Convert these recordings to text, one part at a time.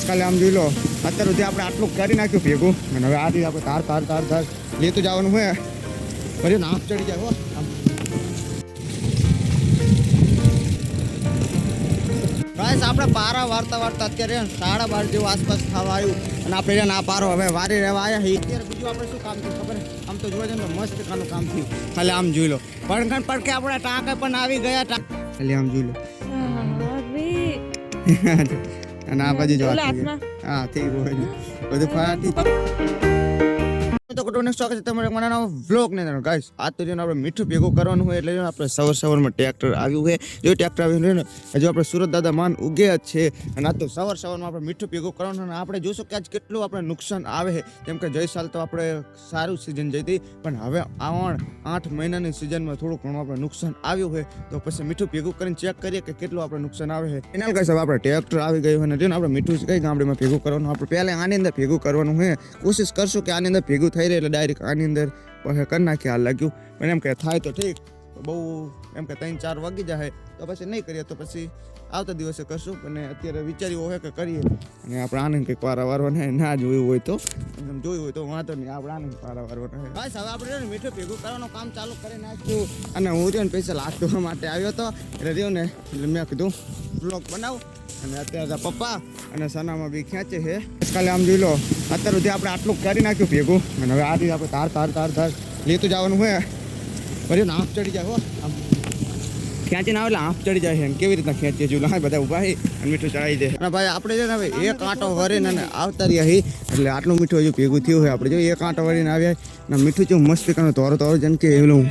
કાલે આમ જોઈ લો અત્યાર સુધી આપણે આટલું કરી નાખ્યું ભેગું અને હવે આ રીતે આપણે તાર તાર તાર તાર લેતું જવાનું હોય ફરી નાપ ચડી જાય હો આમ ગાઈસ આપણે પારા વાર્તા અત્યારે 12:30 જેવું આસપાસ થવા આવ્યું અને આપણે ના પારો હવે વારી રહેવા આવ્યા અત્યારે બીજું આપણે શું કામ થયું ખબર આમ તો જોવા જઈએ તો મસ્ત કાનું કામ થયું ખાલી આમ જોઈ લો પડકે આપણા ટાંકા પણ આવી ગયા ખાલી આમ જોઈ લો અને આ બાજુ જો હા થઈ ગયું બધું ફાટી તો કટોને સ્ટોક છે તમારે મને વ્લોગ ને ગાઈસ આ તો જેને આપણે મીઠું ભેગું કરવાનું હોય એટલે આપણે સવારમાં ટ્રેક્ટર આવ્યું હોય જો ટ્રેક્ટર આવ્યું હોય ને હજુ આપણે સુરત દાદા માન ઉગે જ છે અને આ તો સવારમાં આપણે મીઠું ભેગું કરવાનું અને આપણે જોઈશું કે આજ કેટલું આપણે નુકસાન આવે છે કેમ કે જઈ સાલ તો આપણે સારું સિઝન જઈ હતી પણ હવે 8 મહિનાની સિઝનમાં થોડું ઘણું આપણે નુકસાન આવ્યું હોય તો પછી મીઠું ભેગું કરીને ચેક કરીએ કે કેટલું આપણે નુકસાન આવે છે એના ગાઈસ હવે આપણે ટ્રેક્ટર આવી ગયું હોય ને આપણે મીઠું કઈ ગામડીમાં ભેગું કરવાનું આપણે પહેલા આની અંદર ભેગું કરવાનું હોય કોશિશ કરશું કે આની અંદર ભેગું થઈ એટલે ડાયરેક્ટ આની અંદર કરી નાખીએ આ લાગ્યું પણ એમ કે થાય તો ઠીક બહુ એમ કે 3-4 વાગી જાય તો પછી નહીં કરીએ તો પછી આવતા દિવસે કરશું અને અત્યારે વિચાર્યું હોય કે કરીએ અને આપણે આને કંઈક પારા વારવાના ના જોયું હોય તો જોયું હોય તો વાંધો નહીં આપણે આને પારા વારવાના બસ હવે આપણે મીઠું ભેગું કરવાનું કામ ચાલુ કરી નાખ્યું અને હું રહ્યો ને પૈસા લાગવા માટે આવ્યો હતો એટલે રહ્યો ને એટલે મેં કીધું બ્લોગ બનાવું અને અત્યારે પપ્પા અને સનામાં બી ખેંચે છે કાલે આમ જોઈ લો અત્યાર સુધી આપણે આટલું કરી નાખ્યું ભેગું અને હવે આ રીતે આપણે તાર તાર તાર તાર લેતું જવાનું હોય ફરી આંખ ચડી જાય હો આમ ખેંચીને આવે એટલે આંખ ચડી જાય છે કેવી રીતના ખેંચીએ જોયું હા બધા ઊભા અને મીઠું ચડાવી દે અને ભાઈ આપણે છે ને હવે એક આંટો વરીને અને આવતા રહ્યા એટલે આટલું મીઠું હજુ ભેગું થયું હોય આપણે જો એક આંટો વરીને આવ્યા અને મીઠું જેવું મસ્ત કારણ તોરો જેમ કે એવું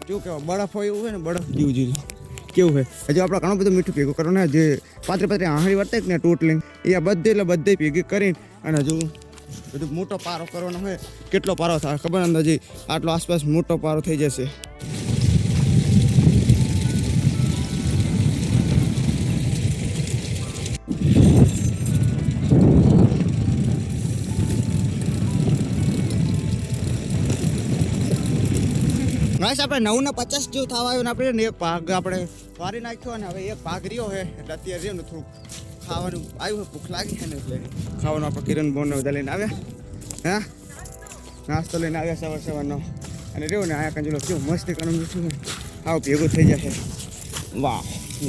શું કહેવાય બરફ હોય એવું હોય ને બરફ જેવું જેવું કેવું હોય હજુ આપણે ઘણું બધું મીઠું ભેગું કરવાનું જે પાત્રી આહારી વર્તાય ને ટોટલિંગ એ બધે ભેગી કરીને અને હજુ બધું મોટો પારો કરવાનો હોય કેટલો પારો થાય ખબર અંદાજી આટલો આસપાસ મોટો પારો થઈ જશે ગાઈસ આપણે 9:50 જેવું થવા આવ્યું ને આપણે એક ભાગ આપણે વારી નાખ્યો અને હવે એક ભાગ રહ્યો છે એટલે અત્યારે રહ્યો ને થોડુંક ખાવાનું આવ્યું ભૂખ લાગી છે ને એટલે ખાવાનું આપણે કિરણ બોનને બધા લઈને આવ્યા હા નાસ્તો લઈને આવ્યા સવારનો અને રહ્યો ને આયા કંજલો કેવું મસ્ત કણું મીઠું ને આવું ભેગું થઈ જશે વાહ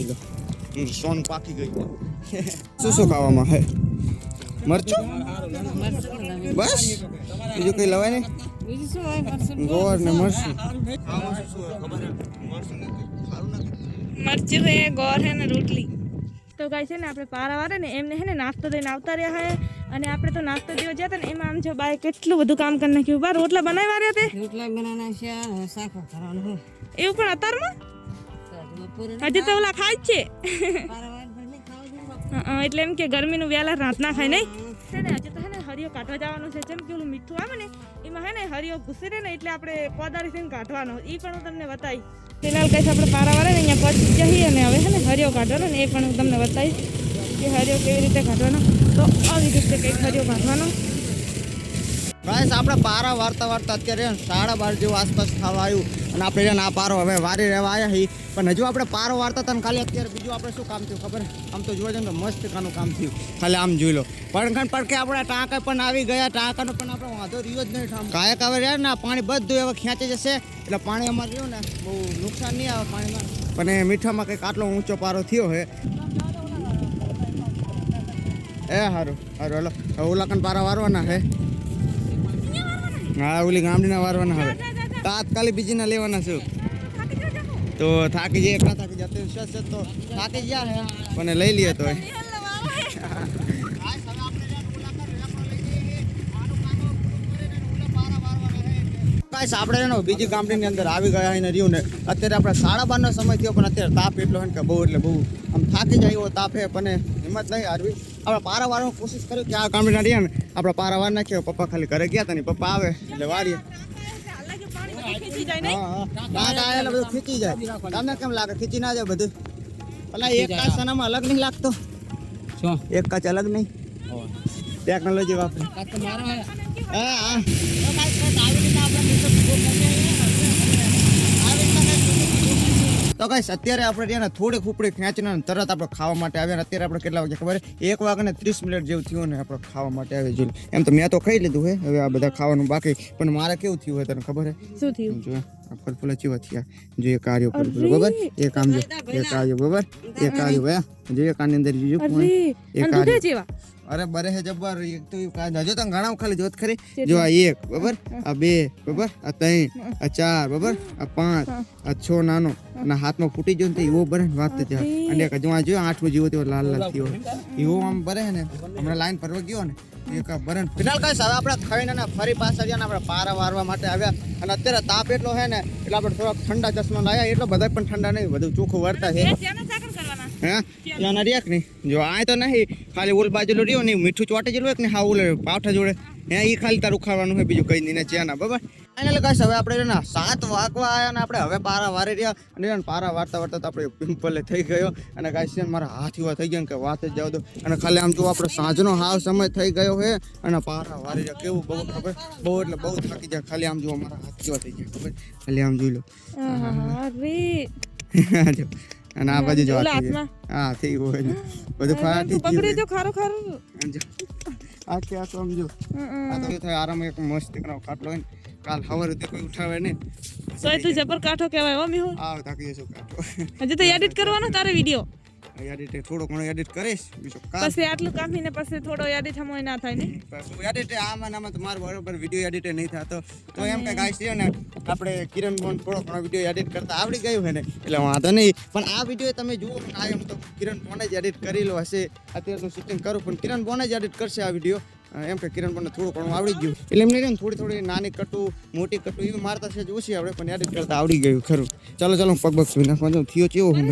લો સોન પાકી ગઈ શું ખાવામાં હે મરચું બસ બીજું કંઈ લવાય નહીં ગોળ ને મરચું મરચું હે ગોળ હે ને રોટલી તો ગાય છે ને આપણે પારા વાળે ને એમને હે ને નાસ્તો દઈને આવતા રહ્યા હે અને આપણે તો નાસ્તો દેવા જતા ને એમાં આમ જો બાય કેટલું બધું કામ કરી નાખ્યું બા રોટલા બનાવવા રહ્યા તે રોટલા બનાવવાના છે શાક કરવાનું હોય એવું પણ અત્યારમાં હજી તો ઓલા ખાય જ છે એટલે એમ કે ગરમીનું વહેલા રાતના ખાય નહીં છે ને હજી તો હે ને હરિયો કાઢવા જવાનું છે જેમ કે ઓલું મીઠું આવે ને એમાં હે ને હરિયો ઘૂસી રહે ને એટલે આપણે કોદાળીથી કાઢવાનો એ પણ હું તમને બતાવીશ તેના કઈ આપણે પારા વાળે ને અહીંયા પહોંચી જઈએ અને હવે હે ને હરિયો કાઢવાનો ને એ પણ હું તમને બતાવીશ કે હરિયો કેવી રીતે કાઢવાનો તો આવી રીતે કંઈક હરિયો કાઢવાનો ગાઈસ આપણે પારા વાર્તા અત્યારે 12:30 જેવું આસપાસ થવા આવ્યું અને આપણે આ પારો હવે વારી રહેવા આવ્યા છીએ પણ હજુ આપણે પારો વારતા હતા ને ખાલી અત્યારે બીજું આપણે શું કામ થયું ખબર આમ તો જોવા જઈએ તો મસ્ત કાનું કામ થયું ખાલી આમ જોઈ લો પડકે આપણા ટાંકા પણ આવી ગયા ટાંકાનો પણ આપણે વાંધો રહ્યો જ નહીં કાયક આવે રહ્યા ને પાણી બધું હવે ખેંચી જશે એટલે પાણી અમારે રહ્યું ને બહુ નુકસાન નહીં આવે પાણીમાં પણ એ મીઠામાં કંઈક આટલો ઊંચો પારો થયો હે સારું હાલો ઓલા કણ પારા વારવાના હે હા ઓલી ગામડીના વારવાના હવે તાત્કાલિક બીજીના લેવાના છું તો થાકી જાય એકલા થાકી જતો વિશ્વાસ છે તો થાકી ગયા પણ લઈ લઈએ તો આપણે બીજી ગામડીની અંદર આવી ગયા ને રહ્યું ને અત્યારે આપણે 12:30નો સમય થયો પણ અત્યારે તાપ એટલો હોય કે બહુ એટલે બહુ આમ થાકી જાય એવો તાપ હે પણ હિંમત નહીં હારવી આપણે પારા વારવાની કોશિશ કર્યું કે આ ગામડીના રહ્યા ને આપણે પારા વાર નાખ્યો પપ્પા ખાલી ઘરે ગયા હતા ને પપ્પા આવે એટલે વારીએ બધું ખીચી જાય તમને કેમ લાગે ખીચી ના જાય બધું પેલા એક કાચ સનામાં અલગ નહીં લાગતો એક કાચ અલગ નહીં ટેકનોલોજી વાપરે તો ગાઈસ અત્યારે આપણે ત્યાં થોડી ખુપડી ખેંચીને તરત આપણે ખાવા માટે આવ્યા ને અત્યારે આપણે કેટલા વાગે ખબર 1 વાગે 30 મિનિટ જેવું થયું ને આપણે ખાવા માટે આવી જોઈ એમ તો મેં તો ખાઈ લીધું હે હવે આ બધા ખાવાનું બાકી પણ મારે કેવું થયું હોય તને ખબર હે શું થયું જો આ ફલફુલા ચીવા થયા જો એક કાર્યો ફલફુલ બરાબર એક આમ જો એક કાર્યો બરાબર એક કાર્યો ભાઈ જો એક આની અંદર જો એક કાર્યો જેવા અરે બરે હે જબર એક તો હજુ તો ઘણા ખાલી જોત ખરી જો આ 1 બરાબર આ 2 બરાબર આ 3 આ 4 બરાબર આ 5 આ 6 નાનો અને હાથમાં ફૂટી ગયો ને તો એવો બરે વાત તો ત્યાં અને જો આ જો 8મો જીવો તો લાલ લાલ થયો એવો આમ બરે ને હમણાં લાઈન ફરવા ગયો ને એક બરન ફિનાલ ગાઈસ હવે આપણે ખાઈને ને ફરી પાછા ગયા ને આપણે પારા વારવા માટે આવ્યા અને અત્યારે તાપ એટલો હે ને એટલે આપણે થોડા ઠંડા ચશ્મા લાયા એટલો બધા પણ ઠંડા નહીં બધું ચોખ્ખું વરતા છે હે ત્યાંના રેક નહીં જો આ તો નહીં ખાલી ઓલ બાજુ રહ્યો ને મીઠું ચોટે જેલું એક ને હા ઓલે પાવઠા જોડે હે એ ખાલી તારું ખાવાનું છે બીજું કઈ નહીં ને ચેના બરાબર એને ગાઈસ હવે આપણે ને 7 વાગવા આવ્યા ને આપણે હવે પારા વારી રહ્યા અને પારા વારતા વારતા તો આપણે પિમ્પલે થઈ ગયો અને ગાઈસ મારા હાથ એવા થઈ ગયા કે વાત જ જાવ દો અને ખાલી આમ જો આપણે સાંજનો હાવ સમય થઈ ગયો છે અને પારા વારી રહ્યા કેવું બહુ ખબર બહુ એટલે બહુ થાકી જાય ખાલી આમ જો મારા હાથ કેવા થઈ ગયા ખબર ખાલી આમ જોઈ લો અરે જો અને આ બાજુ જો હા થઈ ગયું બધું ફાટી પકડી જો ખારો ખારો આ કે આ સમજો આ તો થાય આરામ એક મસ્ત કરાવ કાટલો હોય કાલ સવારે તે કોઈ ઉઠાવે ને સોય તું જબર કાઠો કહેવાય હો મીહુ આવ તાકી જશો કાટો હજી તો એડિટ કરવાનો તારે વિડિયો એડિટ થોડો ઘણો એડિટ કરીશ બીજો કામ પછી આટલું કામીને પછી થોડો એડિટ હમોય ના થાય ને એડિટ આમાં તો મારો બરોબર વિડિયો એડિટ નહીં થતો તો એમ કે ગાઈસ છે ને આપણે કિરણ બોન થોડો ઘણો વિડિયો એડિટ કરતા આવડી ગયું છે ને એટલે વાંધો નહીં પણ આ વિડિયો તમે જુઓ આ એમ તો કિરણ બોને જ એડિટ કરેલો હશે અત્યારે તો શૂટિંગ કરું પણ કિરણ બોને જ એડિટ કરશે આ વિડિયો એમ કે કિરણ પણ થોડું ઘણું આવડી ગયું એટલે એમને થોડી નાની કટું મોટી કટું એવી મારતા છે ઓછી આપણે પણ એડિટ કરતા આવડી ગયું ખરું ચાલો ચલો પગ સુઈ નાખવાનું થયો કેવો હું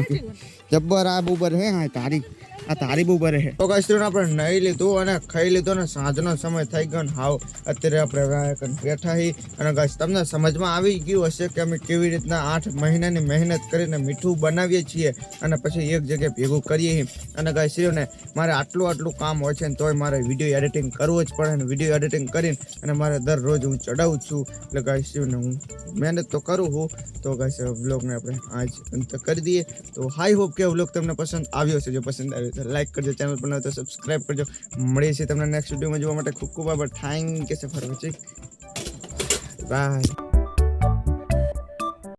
જબ્બર આ બુબર હે હા તારી આ તારી બુબર હે તો ગાઈસ આપણે નહીં લીધું અને ખાઈ લીધું ને સાંજનો સમય થઈ ગયો ને હાવ અત્યારે આપણે બેઠા હી અને ગાઈસ તમને સમજમાં આવી ગયું હશે કે અમે કેવી રીતના 8 મહિનાની મહેનત કરીને મીઠું બનાવીએ છીએ અને પછી એક જગ્યાએ ભેગું કરીએ અને ગાઈસ ને મારે આટલું કામ હોય છે ને તોય મારે વિડીયો એડિટિંગ કરવું જ પડે ને વિડીયો એડિટિંગ કરીને અને મારે દરરોજ હું ચડાવું છું એટલે ગાઈસ ને હું મહેનત તો કરું હું તો ગાઈસ વ્લોગને આપણે આજ અંત કરી દઈએ તો હાઈ હોપ કે વ્લોગ તમને પસંદ આવ્યો છે જો પસંદ આવ્યો તો લાઈક કરજો ચેનલ પર નવો તો સબસ્ક્રાઇબ કરજો મળીએ છીએ તમને નેક્સ્ટ વિડીયોમાં જોવા માટે ખૂબ ખૂબ આભાર thank you for watching bye